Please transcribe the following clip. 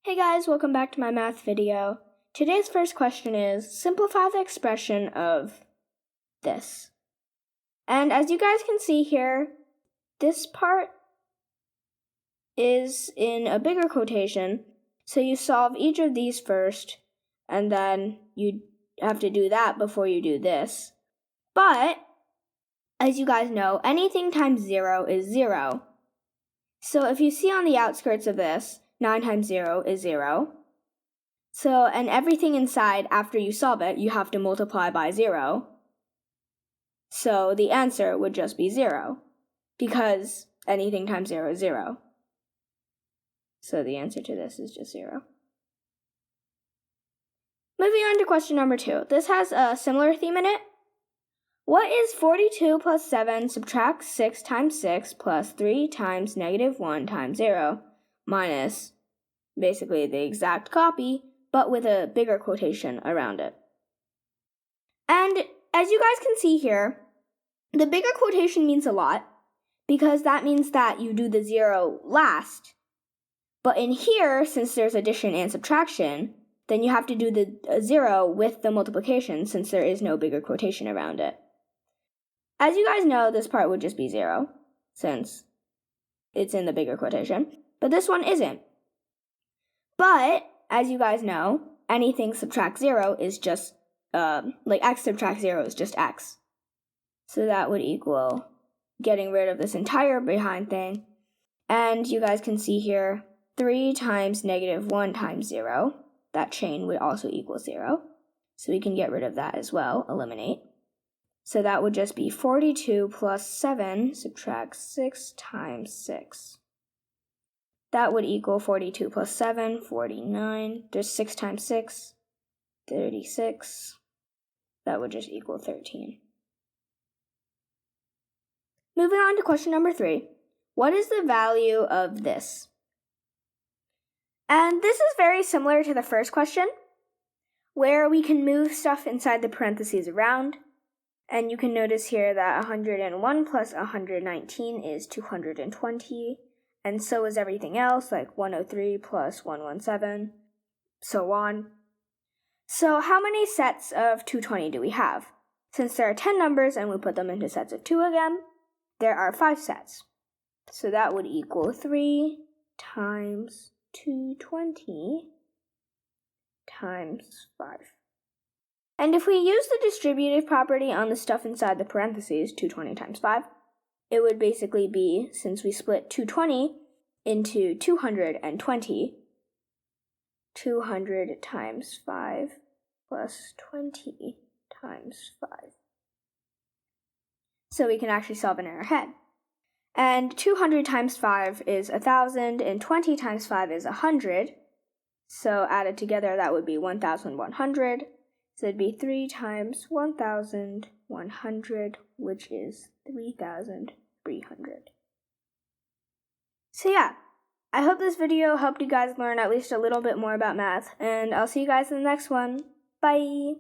Hey guys, welcome back to my math video. Today's first question is, simplify the expression of this. And as you guys can see here, this part is in a bigger quotation, so you solve each of these first, and then you have to do that before you do this. But, as you guys know, anything times 0 is 0. So if you see on the outskirts of this, 9 times 0 is 0. So, and everything inside, after you solve it, you have to multiply by 0. So the answer would just be 0, because anything times 0 is 0. So the answer to this is just 0. Moving on to question number 2. This has a similar theme in it. What is 42 plus 7 subtract 6 times 6 plus 3 times negative 1 times 0 minus basically the exact copy, but with a bigger quotation around it? And as you guys can see here, the bigger quotation means a lot, because that means that you do the 0 last. But in here, since there's addition and subtraction, then you have to do the 0 with the multiplication, since there is no bigger quotation around it. As you guys know, this part would just be 0, since it's in the bigger quotation, but this one isn't. But, as you guys know, anything subtract 0 is just, x subtract 0 is just x. So that would equal getting rid of this entire behind thing. And you guys can see here, 3 times negative 1 times 0, that chain would also equal 0. So we can get rid of that as well, eliminate. So that would just be 42 plus 7 subtract 6 times 6. That would equal 42 plus 7, 49. There's 6 times 6, 36. That would just equal 13. Moving on to question number 3. What is the value of this? And this is very similar to the first question, where we can move stuff inside the parentheses around. And you can notice here that 101 plus 119 is 220, and so is everything else, like 103 plus 117, so on. So how many sets of 220 do we have? Since there are 10 numbers and we put them into sets of 2 again, there are 5 sets. So that would equal 3 times 220 times 5. And if we use the distributive property on the stuff inside the parentheses, 220 times 5, it would basically be, since we split 220 into 220, 200 times 5 plus 20 times 5. So we can actually solve it in our head. And 200 times 5 is 1,000, and 20 times 5 is 100. So added together, that would be 1,100. So it'd be 3 times 1,100, which is 3,300. So yeah, I hope this video helped you guys learn at least a little bit more about math, and I'll see you guys in the next one. Bye!